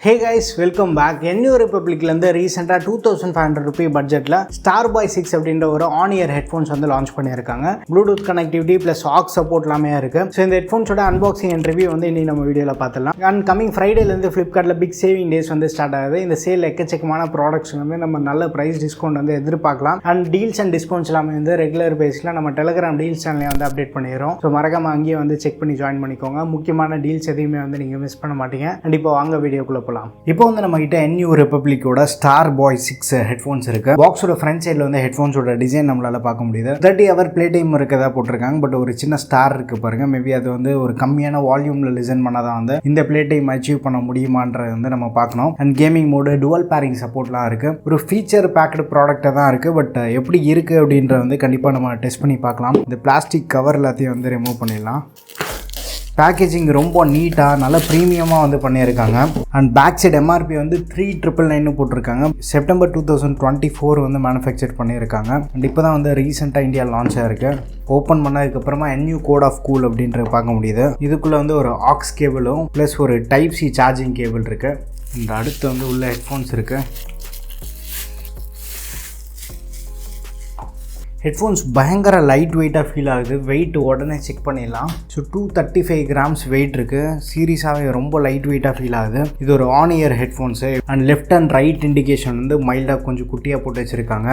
Hey guys, welcome back. New Republic recent 2500 rupee budget la Starboy 6 அப்படின்ற ஒரு on-ear headphones வந்து launch பண்ணியிருக்காங்க. Bluetooth connectivity plus aux support எல்லாமே இருக்கு. So இந்த headphones ஓட unboxing and review வந்து இன்னைக்கு நம்ம வீடியோல பார்த்தலாம். And coming Friday ல இருந்து Flipkartல big saving days வந்து ஸ்டார்ட் ஆகுது. இந்த சேல் எக்கச்சக்கமான ப்ராடக்ட்ஸ் வந்து நம்ம நல்ல பிரைஸ் டிஸ்கவுண்ட் வந்து எதிர்பார்க்கலாம். And deals and discounts எல்லாமே வந்து ரெகுலர் பேஸ்ல நம்ம Telegram deals சேனல்ல வந்து அப்டேட் பண்ணிரோம். So மறக்காம அங்கேயே வந்து செக் பண்ணி ஜாயின் பண்ணிக்கோங்க. முக்கியமான டீல்ஸ் எதையுமே வந்து நீங்க மிஸ் பண்ண மாட்டீங்க. And இப்போ வாங்க வீடியோக்குள்ள போலாம். இப்போ வந்து நம்ம கிட்ட NU Republicோட Starboy 6 ஹெட்ஃபோன்ஸ் இருக்கு. பாக்ஸோட ஃப்ரண்ட் சைடில் வந்து ஹெட்ஃபோன்ஸோட டிசைன் நம்மளால பார்க்க முடியுது. 30 hour ப்ளே டைம் இருக்கதா போட்டிருக்காங்க. பட் ஒரு சின்ன ஸ்டார் இருக்கு பாருங்க. மேபி அது வந்து ஒரு கம்மியான வால்யூம்ல லிசன் பண்ணாதான் வந்து இந்த ப்ளே டைம் அச்சீவ் பண்ண முடியுமான்றது வந்து நம்ம பார்க்கணும். And gaming mode dual pairing சப்போர்ட்லாம் இருக்கு. ஒரு ஃபீச்சர் பேக்டு ப்ராடக்டாக தான் இருக்கு. பட் எப்படி இருக்கு அப்படின்றத வந்து கண்டிப்பாக நம்ம டெஸ்ட் பண்ணி பார்க்கலாம். இந்த பிளாஸ்டிக் கவர் எல்லாத்தையும் வந்து ரிமூவ் பண்ணிடலாம். பேக்கேஜிங் ரொம்ப நீட்டாக நல்ல ப்ரீமியமாக வந்து பண்ணியிருக்காங்க. அண்ட் பேக் சைடு MRP வந்து 3999 போட்டிருக்காங்க. செப்டம்பர் 2024 வந்து மேனுஃபேக்சர் பண்ணியிருக்காங்க. அண்ட் இப்போ தான் வந்து ரீசெண்டாக இந்தியா லான்ச் ஆகிருக்கு. ஓப்பன் பண்ணதுக்கப்புறமா NU கோட் ஆஃப் கூல் அப்படின்றது பார்க்க முடியுது. இதுக்குள்ளே வந்து ஒரு ஆக்ஸ் கேபிளும் ப்ளஸ் ஒரு டைப் C சார்ஜிங் கேபிள் இருக்குது. இந்த அடுத்து வந்து உள்ள ஹெட்ஃபோன்ஸ் இருக்குது. ஹெட்ஃபோன்ஸ் பயங்கர லைட் வெயிட்டாக ஃபீல் ஆகுது. வெயிட் உடனே செக் பண்ணிடலாம். ஸோ 235 grams வெயிட் இருக்குது. சீரியஸாகவே ரொம்ப லைட் வெயிட்டாக ஃபீல் ஆகுது. இது ஒரு on-ear headphones. And left and right indication வந்து மைல்டாக கொஞ்சம் குட்டியாக போட்டு வச்சுருக்காங்க.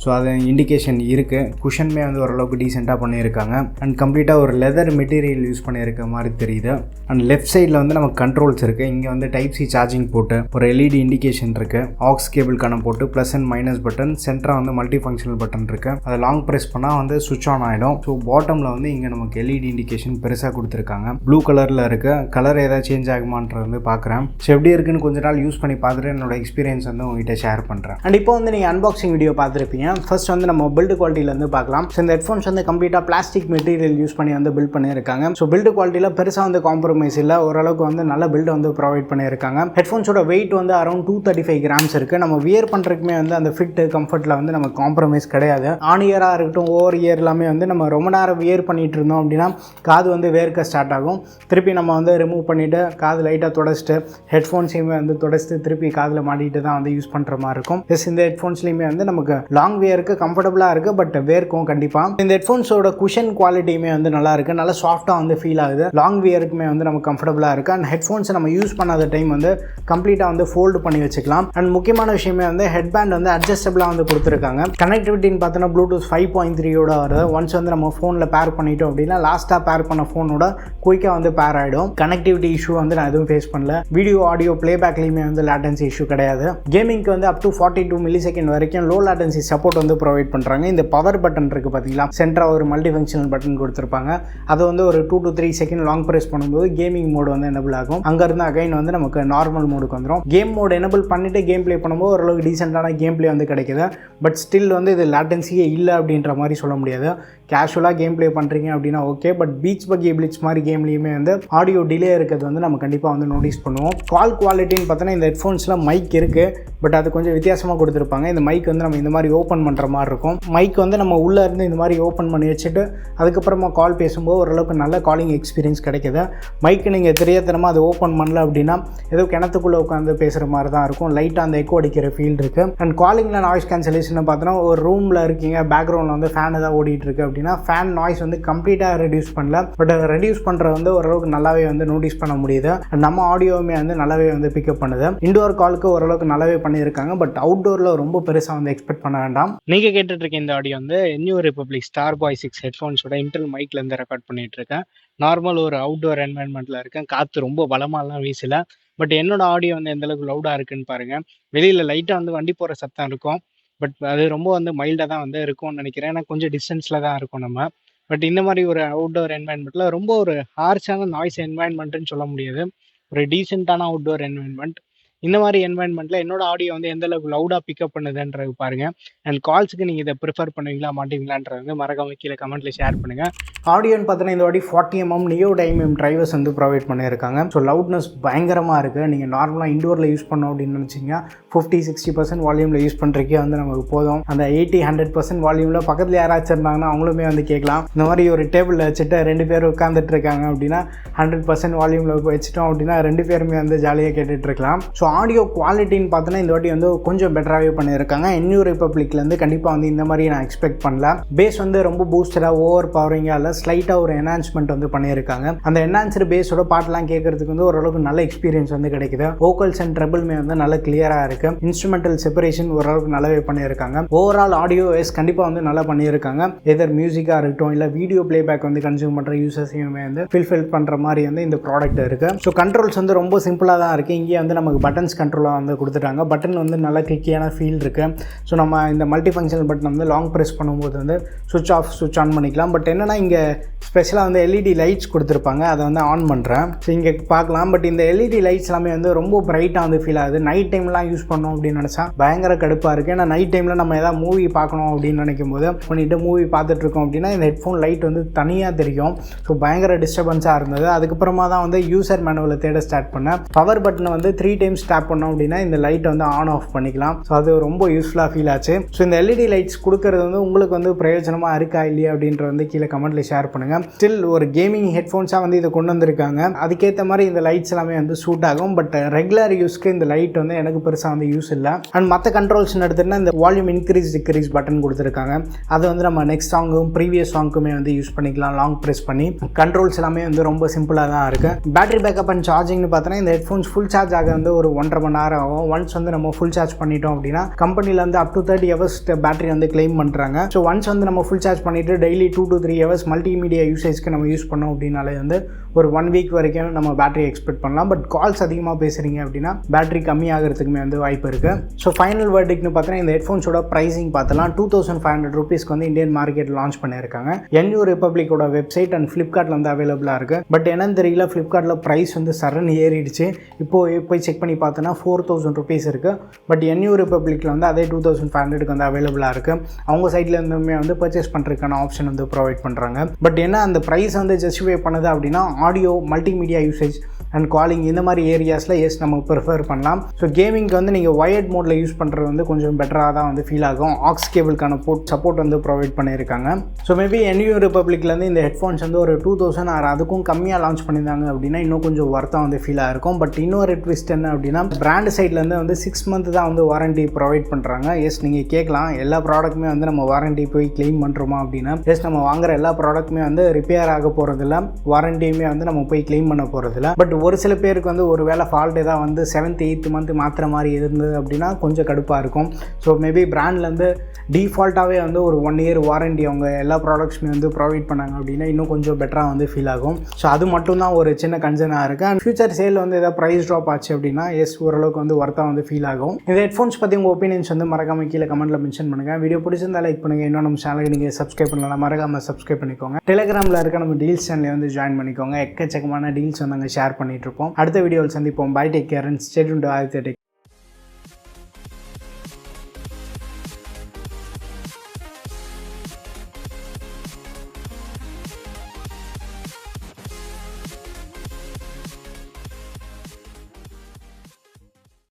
ஸோ அது இண்டிகேஷன் இருக்குது. குஷனுமே வந்து ஓரளவுக்கு டீசெண்டாக பண்ணியிருக்காங்க. அண்ட் கம்ப்ளீட்டாக ஒரு லெதர் மெட்டீரியல் யூஸ் பண்ணியிருக்க மாதிரி தெரியுது. அண்ட் லெஃப்ட் சைடில் வந்து நமக்கு கண்ட்ரோல்ஸ் இருக்குது. இங்கே வந்து டைப் C சார்ஜிங் போட்டு ஒரு LED இண்டிகேஷன் இருக்குது. ஆக்ஸ் கேபிள்கான போட்டு ப்ளஸ் அண்ட் மைனஸ் பட்டன். சென்டராக வந்து மல்டி ஃபங்க்ஷனல் பட்டன் இருக்குது. அதை லாங் ப்ரெஸ் பண்ணால் வந்து சுவிட்ச் ஆன் ஆகிடும். ஸோ பாட்டமில் வந்து இங்கே நமக்கு LED இண்டிகேஷன் பெருசாக கொடுத்துருக்காங்க. ப்ளூ கலரில் இருக்குது. கலர் ஏதாவது சேஞ்ச் ஆகுமான்றது வந்து பார்க்குறேன். ஸோ எப்படி இருக்குன்னு கொஞ்ச நாள் யூஸ் பண்ணி பார்த்துட்டு என்னோட எக்ஸ்பீரியன்ஸ் வந்து உங்ககிட்ட ஷேர் பண்ணுறேன். அண்ட் இப்போ வந்து நீங்கள் அன்பாக்சிங் வீடியோ பார்த்துருப்பீங்க. ஃபர்ஸ்ட் வந்து நம்ம பில்டு குவாலிட்டியிலேருந்து பார்க்கலாம். ஸோ இந்த ஹெட்ஃபோன்ஸ் வந்து கம்ப்ளீட்டாக பிளாஸ்டிக் மெட்டீரியல் யூஸ் பண்ணி வந்து பில்ட் பண்ணியிருக்காங்க. ஸோ பில்டு குவாலிட்டியில் பெருசாக வந்து காம்ப்ரமைஸ் இல்லை. ஓரளவுக்கு வந்து நல்ல பில்டு வந்து ப்ரொவைட் பண்ணியிருக்காங்க. ஹெட்ஃபோன்ஸோட வெயிட் வந்து அரௌண்ட் 235 grams இருக்குது. நம்ம வியர் பண்ணுறதுக்குமே வந்து அந்த ஃபிட் கம்ஃபர்ட்டில் வந்து நம்ம காம்ப்ரமைஸ் கிடையாது. ஆன்-இயராக இருக்கட்டும் ஓவர் இயர் எல்லாமே வந்து நம்ம ரொம்ப நேரம் வியர் பண்ணிகிட்டு இருந்தோம் அப்படின்னா காது வந்து வேர்க்க ஸ்டார்ட் ஆகும். திருப்பி நம்ம வந்து ரிமூவ் பண்ணிவிட்டு காது லைட்டாக தொடச்சிட்டு ஹெட்ஃபோன்ஸையுமே வந்து தொடச்சிட்டு திருப்பி காதில் மாட்டிகிட்டு தான் வந்து யூஸ் பண்ணுற மாதிரி இருக்கும். ப்ளஸ் இந்த ஹெட்ஃபோன்ஸ்லையுமே வந்து நமக்கு லாங் வியருக்கு கம்ஃபர்டபுளாக இருக்குது. பட் வேர்க்கும் கண்டிப்பாக. இந்த ஹெட்ஃபோன்ஸோட குஷன் குவாலிட்டியுமே வந்து நல்லா இருக்குது. நல்லா சாஃப்டாக வந்து ஃபீல் ஆகுது. லாங் வியருக்குமே வந்து நமக்கு கம்ஃபர்டபுளாக இருக்குது. அண்ட் ஹெட்ஃபோன்ஸை நம்ம யூஸ் பண்ணாத டைம் வந்து கம்ப்ளீட்டாக வந்து ஃபோல்டு பண்ணி வச்சுக்கலாம். அண்ட் முக்கியமான விஷயமே வந்து ஹெட்பேண்ட் வந்து அட்ஜஸ்டபிளாக வந்து கொடுத்துருக்காங்க. கனெக்டிவிட்டின்னு பார்த்தோன்னா ப்ளூடூத் 5.3யோட வருது. ஒன்ஸ் வந்து நம்ம ஃபோனில் பேர் பண்ணிட்டோம் அப்படின்னா லாஸ்ட்டாக பேர் பண்ண ஃபோனோட குயிக்காக வந்து பேர் ஆகிடும். கனெக்டிவிட்டி இஷ்யூ வந்து நான் எதுவும் ஃபேஸ் பண்ணல. வீடியோ ஆடியோ பிளேபேக்லேயுமே வந்து லேட்டன்சி இஷ்யூ கிடையாது. கேமிங்க்கு வந்து அப் டு 42 millisecond வரைக்கும் லோ லேட்டன்சி சப்போர்ட் வந்து ப்ரொவைட் பண்ணுறாங்க. இந்த பவர் பட்டன் இருக்குது பார்த்தீங்களா, சென்டராக ஒரு மல்டி ஃபங்க்ஷனல் பட்டன் கொடுத்துருப்பாங்க. அதை வந்து ஒரு 2 to 3 seconds லாங் ப்ரெஸ் பண்ணும்போது கேமிங் மோடு வந்து எனபிள் ஆகும். அங்கேருந்து அகைன் வந்து நமக்கு நார்மல் மோடுக்கு வந்துடும். கேம் மோடு எனபிள் பண்ணிவிட்டு கேம் ப்ளே பண்ணும்போது ஓரளவுக்கு டீசெண்டான கேம் ப்ளே வந்து கிடைக்குது. பட் ஸ்டில் வந்து இது லேட்டன்சியே இல்லை அப்படின்ற மாதிரி சொல்ல முடியாது. கேஷுவலாக கேம் ப்ளே பண்ணுறீங்க அப்படின்னா ஓகே. பட் பீச் பக்கி பிளிட்ஸ் மாதிரி கேம்லேயுமே வந்து ஆடியோ டிலே இருக்கிறது வந்து நம்ம கண்டிப்பாக வந்து நோட்டீஸ் பண்ணுவோம். கால் குவாலிட்டின்னு பார்த்தோன்னா இந்த ஹெட்ஃபோன்ஸில் மைக் இருக்குது. பட் அது கொஞ்சம் வித்தியாசமாக கொடுத்துருப்பாங்க. இந்த மைக் வந்து நம்ம இந்த மாதிரி ஓப்பன் பண்ணுற மாதிரி இருக்கும். மைக் வந்து நம்ம உள்ளே இருந்து இந்த மாதிரி ஓப்பன் பண்ணி வச்சுட்டு அதுக்கப்புறமா கால் பேசும்போது ஓரளவுக்கு நல்ல காலிங் எக்ஸ்பீரியன்ஸ் கிடைக்குது. மைக்கு நீங்கள் தெரியாதனமாக அதை ஓப்பன் பண்ணல அப்படின்னா ஏதோ கிணத்துக்குள்ளே உட்காந்து பேசுகிற மாதிரி தான் இருக்கும். லைட்டாக அந்த எக்கோ அடிக்கிற ஃபீல் இருக்குது. அண்ட் காலிங்கில் நாய்ஸ் கேன்சலேஷன் பார்த்தோன்னா ஒரு ரூமில் இருக்கீங்க, பேக்ரவுண்டில் வந்து ஃபேன் தான் ஓடிட்டு இருக்கு அப்படின்னா ஃபேன் நாய்ஸ் வந்து கம்ப்ளீட்டாக ரெடியூஸ் பண்ணல. பட் ரெடியூஸ் பண்ணுறது வந்து ஓரளவுக்கு நல்லாவே வந்து நோட்டீஸ் பண்ண முடியுது. நம்ம ஆடியோவுமே வந்து நல்லாவே வந்து பிக்கப் பண்ணுது. இண்டோர் காலுக்கு ஓரளவுக்கு நல்லாவே பண்ணியிருக்காங்க. பட் அவுட்டோரில் ரொம்ப பெருசாக வந்து எக்ஸ்பெக்ட் பண்ண வேண்டாம். நீங்கள் கேட்டுட்டு இருக்க இந்த ஆடியோ வந்து NU Republic Starboy 6 ஹெட்ஃபோன்ஸோட இன்டர்னல் மைக்லேருந்து ரெக்கார்ட் பண்ணிட்டு இருக்கேன். நார்மல் ஒரு அவுட்டோர் என்வாயன்மெண்ட்டில் இருக்கேன். காற்று ரொம்ப பலமாலாம் வீசல. பட் என்னோட ஆடியோ வந்து எந்தளவுக்கு லவுடாக இருக்குன்னு பாருங்கள். வெளியில் லைட்டாக வந்து வண்டி போகிற சத்தம் இருக்கும். பட் அது ரொம்ப வந்து மைல்டாக தான் வந்து இருக்கும்னு நினைக்கிறேன். ஏன்னா கொஞ்சம் டிஸ்டன்ஸில் தான் இருக்கும் நம்ம. பட் இந்த மாதிரி ஒரு அவுட்டோர் என்வாயன்மெண்ட்டில் ரொம்ப ஒரு ஹார்ஷான நாய்ஸ் என்வாயன்மெண்ட்டுன்னு சொல்ல முடியாது. ஒரு டீசெண்டான அவுட்டோர் என்வாயன்மெண்ட். இந்த மாதிரி என்வாயன்மெண்ட்டில் என்னோட ஆடியோ வந்து எந்த அளவுக்கு லவுடாக பிக்கப் பண்ணுதுன்றது பாருங்கள். அண்ட் கால்ஸுக்கு நீங்கள் இதை ப்ரிஃபர் பண்ணுவீங்களா மாட்டீங்களான்றது வந்து மறக்காம கீழே கமெண்ட்டில் ஷேர் பண்ணுங்கள். ஆடியோன்னு பார்த்தீங்கன்னா இந்த வாட்டி 40mm நியோ டைமியம் டிரைவர்ஸ் வந்து ப்ரொவைட் பண்ணியிருக்காங்க. ஸோ லவுட்னஸ் பயங்கரமாக இருக்குது. நீங்கள் நார்மலாக இண்டோரில் யூஸ் பண்ணோம் அப்படின்னு நினச்சிங்கன்னா 50-60% வால்யூமில் யூஸ் பண்ணுறக்கே வந்து நமக்கு போதும். அந்த 80-100% வால்யூமில் பக்கத்தில் யாராச்சும் இருந்தாங்கன்னா அவங்களுமே வந்து கேட்கலாம். இந்த மாதிரி ஒரு டேபிளில் வச்சுட்டு 2 பேர் உட்காந்துட்டு இருக்காங்க அப்படின்னா 100% வால்யூமில் வச்சுட்டோம் அப்படின்னா 2 பேருமே வந்து ஜாலியாக கேட்டுட்டு இருக்கலாம். ஸோ ஆடியோ குவாலிட்டின்னு பார்த்தோன்னா இந்த வாட்டி வந்து கொஞ்சம் பெட்டராகவே பண்ணியிருக்காங்க. நியூ ரிப்பப்ளிக்லேருந்து கண்டிப்பாக வந்து இந்த மாதிரி நான் எக்ஸ்பெக்ட் பண்ணல. பேஸ் வந்து ரொம்ப பூஸ்டடாக ஓவர் பவரிங்காக இல்லை, ஸ்லைட்டாக ஒரு என்ஹான்ஸ்மெண்ட் வந்து பண்ணியிருக்காங்க. அந்த என்ஹான்ஸ்டு பேஸோட பாட்டெலாம் கேட்கறதுக்கு வந்து ஓரளவுக்கு நல்ல எக்ஸ்பீரியன்ஸ் வந்து கிடைக்குது. வோக்கல்ஸ் அண்ட் ட்ரபிள்மே வந்து நல்ல கிளியராக இருக்குது. இன்ஸ்ட்ருமெண்டல் செப்பரேஷன் ஓரளவுக்கு நல்லாவே பண்ணியிருக்காங்க. ஓவரால் ஆடியோ வைஸ் கண்டிப்பாக வந்து நல்லா பண்ணியிருக்காங்க. எதர் மியூசிக்காக இருக்கட்டும் இல்லை வீடியோ பிளேபேக் வந்து கன்சியூம் பண்ணுற யூசர்ஸையுமே வந்து ஃபில்ஃபில் பண்ணுற மாதிரி வந்து இந்த ப்ராடக்ட் இருக்குது. ஸோ கண்ட்ரோல்ஸ் வந்து ரொம்ப சிம்பிளாக தான் இருக்குது. இங்கே வந்து நமக்கு பட்டன்ஸ் கண்ட்ரோலாக வந்து கொடுத்துட்டாங்க. பட்டன் வந்து நல்ல கிளிக்கியான ஃபீல் இருக்குது. ஸோ நம்ம இந்த மல்டி ஃபங்க்ஷனல் பட்டன் வந்து லாங் ப்ரெஸ் பண்ணும்போது வந்து சுவிட்ச் ஆஃப் சுவிட்ச் ஆன் பண்ணிக்கலாம். பட் என்னென்னா இங்கே ஸ்பெஷலாக வந்து எல்இடி லைட்ஸ் கொடுத்துருப்பாங்க. அதை வந்து ஆன் பண்ணுறேன். ஸோ இங்கே பார்க்கலாம். பட் இந்த எல்இடி லைட்ஸ் எல்லாமே வந்து ரொம்ப பிரைட்டாக வந்து ஃபீல் ஆகுது. நைட் டைம்லாம் யூஸ் பண்ணோம் அப்படின்னு நினச்சா பயங்கர கடுப்பாக இருக்குது. ஏன்னா நைட் டைமில் நம்ம ஏதாவது மூவி பார்க்கணும் அப்படின்னு நினைக்கும் போது பண்ணிவிட்டு மூவி பார்த்துட்டு இருக்கோம் அப்படின்னா இந்த ஹெட்ஃபோன் லைட் வந்து தனியாக தெரியும். ஸோ பயங்கர டிஸ்டர்பன்ஸாக இருந்தது. அதுக்கப்புறமா தான் வந்து யூசர் மேனுவலை தேட ஸ்டார்ட் பண்ணேன். பவர் பட்டனை வந்து 3 டைம்ஸ் டேப் பண்ணோம் அப்படின்னா இந்த லைட்டை வந்து ஆன் ஆஃப் பண்ணிக்கலாம். ஸோ அது ரொம்ப யூஸ்ஃபுல்லாக ஃபீல் ஆச்சு. ஸோ இந்த எல்இடி லைட்ஸ் கொடுக்கறது வந்து உங்களுக்கு வந்து பிரயோஜனமாக இருக்கா இல்லையா அப்படின்ற வந்து கீழே கமெண்ட்டில் ஷேர் பண்ணுங்கள். ஸ்டில் ஒரு கேமிங் ஹெட்ஃபோன்ஸாக வந்து இதை கொண்டு வந்திருக்காங்க. அதுக்கேற்ற மாதிரி இந்த லைட்ஸ் எல்லாமே வந்து சூட் ஆகும். பட் ரெகுலர் யூஸ்க்கு இந்த லைட் வந்து எனக்கு பெருசாக வந்து யூஸ் இல்லை. அண்ட் மற்ற கண்ட்ரோல்ஸ் எடுத்துகிட்டா இந்த வால்யூம் இன்க்ரீஸ் டிக்ரீஸ் பட்டன் கொடுத்துருக்காங்க. அது வந்து நம்ம நெக்ஸ்ட் சாங்கும் ப்ரீவியஸ் சாங்க்குமே வந்து யூஸ் பண்ணிக்கலாம் லாங் ப்ரெஸ் பண்ணி. கண்ட்ரோல்ஸ் எல்லாமே வந்து ரொம்ப சிம்பிளாக தான் இருக்குது. பேட்டரி பேக்கப் அண்ட் சார்ஜிங்னு பார்த்தோன்னா இந்த ஹெட்ஃபோன்ஸ் ஃபுல் சார்ஜ் ஆக வந்து ஒரு 1.5 மணி நேரம் ஆகும். ஒன்ஸ் வந்து நம்ம ஃபுல் சார்ஜ் பண்ணிட்டோம் அப்படின்னா கம்பெனியில் வந்து அப் டு 30 ஹவர்ஸ் பேட்டரி வந்து கிளைம் பண்ணுறாங்க. ஸோ ஒன்ஸ் வந்து நம்ம ஃபுல் சார்ஜ் பண்ணிவிட்டு டெய்லி 2 to 3 ஹவர்ஸ் மல்டிமீடியா யூசேஜ்க்கு நம்ம யூஸ் பண்ணோம் அப்படின்னாலே வந்து ஒரு 1 வீக் வரைக்கும் நம்ம பேட்டரி எக்ஸ்பெக்ட் பண்ணலாம். பட் கால்ஸ் அதிகமாக பேசுகிறீங்க அப்படின்னா பேட்டரி கம்மியாகிறதுக்குமே வந்து வாய்ப்பு இருக்குது. ஸோ ஃபைனல் வேர்டிக்னு பார்த்தீங்கன்னா இந்த ஹெட்ஃபோன்ஸோட ப்ரைஸிங் பார்த்தலாம் 2500 ரூபீஸ்க்கு வந்து இந்தியன் மார்க்கெட் லான்ச் பண்ணியிருக்காங்க. நியூ ரிப்பப்ளிக்கோட வெப்சைட் அண்ட் ஃப்ளிப்கார்ட்டில் வந்து அவைலபிளாக இருக்குது. பட் என்னன்னு தெரியல, ஃப்ளிப்கார்ட்டில் ப்ரைஸ் வந்து சரண் ஏறிடுச்சு. இப்போது போய் செக் பண்ணி பார்த்தோன்னா 4000 ரூபீஸ் இருக்குது. பட் நியூ ரிப்பப்ளிக்கில் வந்து அதே 2500க்கு வந்து அவைலபிளாக இருக்குது. அவங்க சைட்டில் இருந்துமே வந்து பர்ச்சேஸ் பண்ணுறதுக்கான ஆப்ஷன் வந்து ப்ரொவைட் பண்ணுறாங்க. பட் என்ன அந்த ப்ரைஸ் வந்து ஜஸ்டிஃபை பண்ணுது அப்படின்னா audio multimedia usage and calling இந்த மாதிரி ஏரியாஸில் எஸ் நம்ம ப்ரிஃபர் பண்ணலாம். ஸோ கேமிங்க்கு வந்து நீங்கள் ஒயர்ட் மோடில் யூஸ் பண்ணுறது வந்து கொஞ்சம் பெட்டராக தான் வந்து ஃபீல் ஆகும். ஆக்ஸ் கேபிளுக்கான சப்போர்ட் வந்து ப்ரொவைட் பண்ணியிருக்காங்க. ஸோ மேபி நியூ ரிப்பப்ளிக்லேருந்து இந்த ஹெட்ஃபோன்ஸ் வந்து ஒரு 2000 ஆர் அதுக்கும் கம்மியாக லான்ச் பண்ணியிருந்தாங்க அப்படின்னா இன்னும் கொஞ்சம் ஒர்த்தாக வந்து ஃபீல் ஆகிருக்கும். பட் இன்னொரு ட்விஸ்ட் என்ன அப்படின்னா பிராண்ட் சைட்லேருந்து வந்து 6 month தான் வந்து வாரண்டி ப்ரொவைட் பண்ணுறாங்க. எஸ் நீங்கள் கேட்கலாம் எல்லா ப்ராடக்ட்டுமே வந்து நம்ம வாரண்டி போய் கிளைம் பண்ணுறோமா அப்படின்னா எஸ் நம்ம வாங்குற எல்லா ப்ராடக்ட்டுமே வந்து ரிப்பேர் ஆக போகிறதில்ல, வாரண்டியுமே வந்து நம்ம போய் கிளைம் பண்ண போகிறதில்ல. பட் ஒரு சில பேருக்கு வந்து ஒரு வேளை ஃபால்ட் ஏதாவது வந்து 7th 8th month மாற்றுற மாதிரி இருந்தது அப்படின்னா கொஞ்சம் கடுப்பாக இருக்கும். ஸோ மேபி பிராண்ட்லேருந்து டிஃபால்ட்டாகவே வந்து ஒரு 1 year வாரண்டி அவங்க எல்லா ப்ராடக்ட்ஸுமே வந்து ப்ரொவைட் பண்ணாங்க அப்படின்னா இன்னும் கொஞ்சம் பெட்டராக வந்து ஃபீல் ஆகும். ஸோ அது மட்டும் தான் ஒரு சின்ன கன்சர்னாக இருக்குது. அண்ட் ஃபியூச்சர் சேல் வந்து ஏதாவது ப்ரைஸ் ட்ராப் ஆச்சு அப்படின்னா எஸ் ஓரளவுக்கு வந்து ஒர்த்தாக வந்து ஃபீல் ஆகும். இந்த ஹெட்ஃபோன்ஸ் பற்றி உங்கள் ஒப்பீனியன்ஸ் வந்து மறக்காம கீழே கமெண்ட்டில் மென்ஷன் பண்ணுங்கள். வீடியோ பிடிச்சிருந்தா லைக் பண்ணுங்கள். இன்னும் நம்ம சேனலுக்கு நீங்கள் சப்ஸ்கிரைப் பண்ணலாம், மறக்காமல் சப்ஸ்கிரைப் பண்ணிக்கோங்க. டெலிகிராமில் இருக்க நம்ம டீல்ஸ் சேனலில் வந்து ஜாயின் பண்ணிக்கோங்க. எக்கச்சக்கமான டீல்ஸ் வந்து அங்கே ஷேர் பண்ணிட்டு இருப்போம். அடுத்த வீடியோவில் சந்திப்போம். Bye, take care and stay tuned.